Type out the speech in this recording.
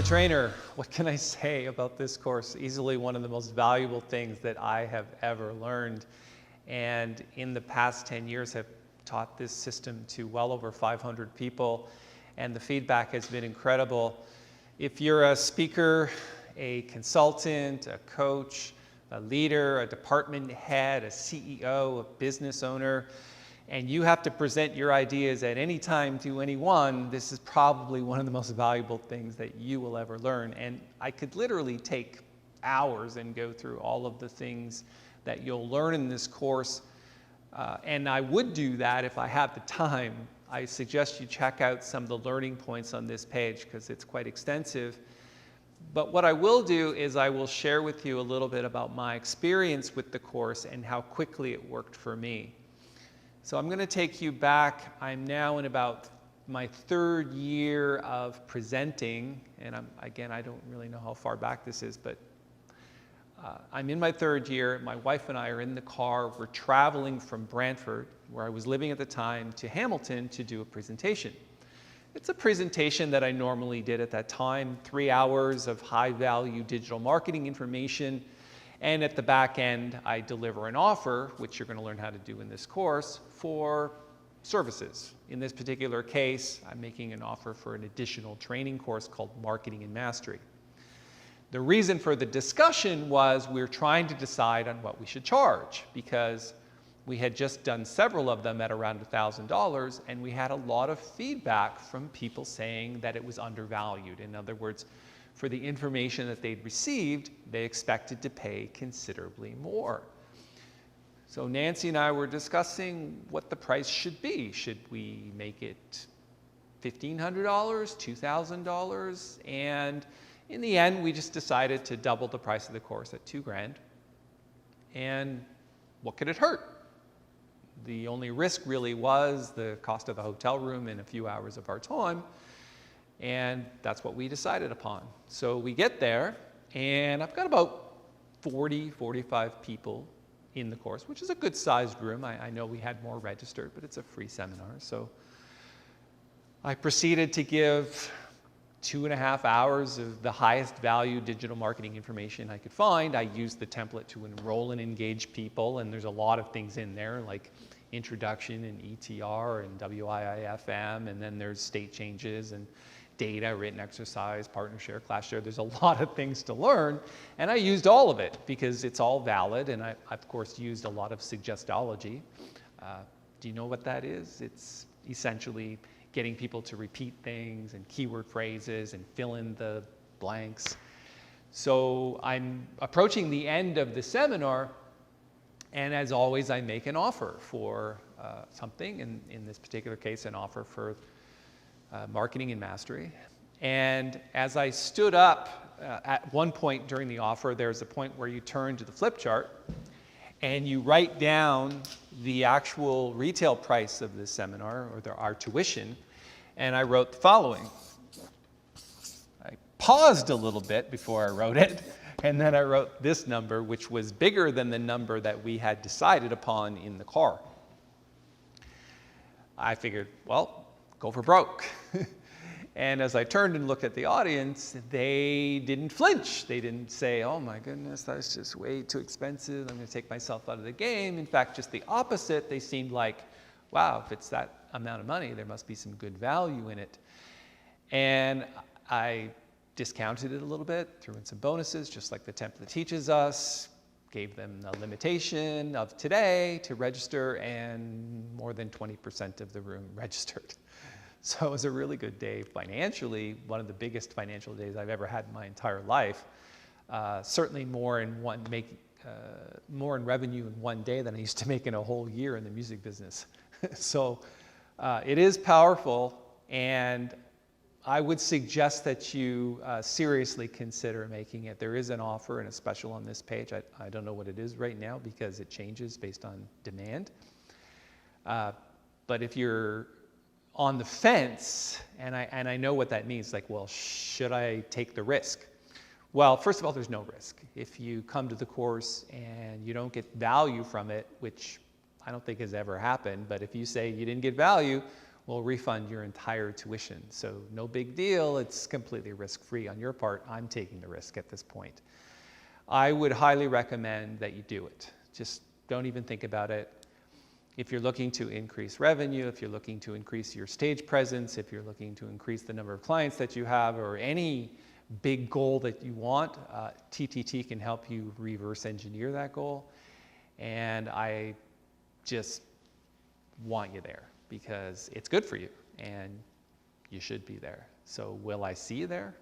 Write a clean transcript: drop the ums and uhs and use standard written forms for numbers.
a trainer. What can I say about this course? Easily one of the most valuable things that I have ever learned. And in the past 10 years have taught this system to well over 500 people. And the feedback has been incredible. If you're a speaker, a consultant, a coach, a leader, a department head, a CEO, a business owner, and you have to present your ideas at any time to anyone, this is probably one of the most valuable things that you will ever learn. And I could literally take hours and go through all of the things that you'll learn in this course. And I would do that if I had the time. I suggest you check out some of the learning points on this page because it's quite extensive. But what I will do is I will share with you a little bit about my experience with the course and how quickly it worked for me. So I'm going to take you back. I'm now in about my third year of presenting, and again, I don't really know how far back this is, but I'm in my third year. My wife and I are in the car. We're traveling from Brantford, where I was living at the time, to Hamilton to do a presentation. It's a presentation that I normally did at that time, 3 hours of high-value digital marketing information. And at the back end, I deliver an offer, which you're going to learn how to do in this course, for services. In this particular case, I'm making an offer for an additional training course called Marketing and Mastery. The reason for the discussion was we're trying to decide on what we should charge because we had just done several of them at around $1,000, and we had a lot of feedback from people saying that it was undervalued. In other words, for the information that they'd received, they expected to pay considerably more. So Nancy and I were discussing what the price should be. Should we make it $1,500, $2,000? And in the end, we just decided to double the price of the course at $2,000. And what could it hurt? The only risk really was the cost of the hotel room and a few hours of our time. And that's what we decided upon. So we get there, and I've got about 40, 45 people in the course, which is a good-sized room. I know we had more registered, but it's a free seminar. So I proceeded to give 2.5 hours of the highest value digital marketing information I could find. I used the template to enroll and engage people, and there's a lot of things in there, like introduction and ETR and WIIFM, and then there's state changes and data, written exercise, partner share, class share. There's a lot of things to learn, and I used all of it because it's all valid, and I of course used a lot of suggestology. Do you know what that is? It's essentially getting people to repeat things and keyword phrases and fill in the blanks. So I'm approaching the end of the seminar, and as always, I make an offer for something, and in this particular case, an offer for Marketing and Mastery. And as I stood up, at one point during the offer, there's a point where you turn to the flip chart and you write down the actual retail price of this seminar, or our tuition, and I wrote the following. I paused a little bit before I wrote it, and then I wrote this number, which was bigger than the number that we had decided upon in the car. I figured, well, go for broke. And as I turned and looked at the audience, they didn't flinch. They didn't say, oh my goodness, that's just way too expensive. I'm going to take myself out of the game. In fact, just the opposite. They seemed like, wow, if it's that amount of money, there must be some good value in it. And I discounted it a little bit, threw in some bonuses, just like the template teaches us, gave them a limitation of today to register, and more than 20% of the room registered. So it was a really good day financially, one of the biggest financial days I've ever had in my entire life. Certainly more in revenue in one day than I used to make in a whole year in the music business. So it is powerful, and I would suggest that you seriously consider making it. There is an offer and a special on this page. I don't know what it is right now because it changes based on demand. But if you're on the fence, and I know what that means, like, well, should I take the risk? Well, first of all, there's no risk. If you come to the course and you don't get value from it, which I don't think has ever happened, but if you say you didn't get value, will refund your entire tuition. So no big deal, it's completely risk-free on your part. I'm taking the risk at this point. I would highly recommend that you do it. Just don't even think about it. If you're looking to increase revenue, if you're looking to increase your stage presence, if you're looking to increase the number of clients that you have, or any big goal that you want, TTT can help you reverse engineer that goal. And I just want you there because it's good for you and you should be there. So will I see you there?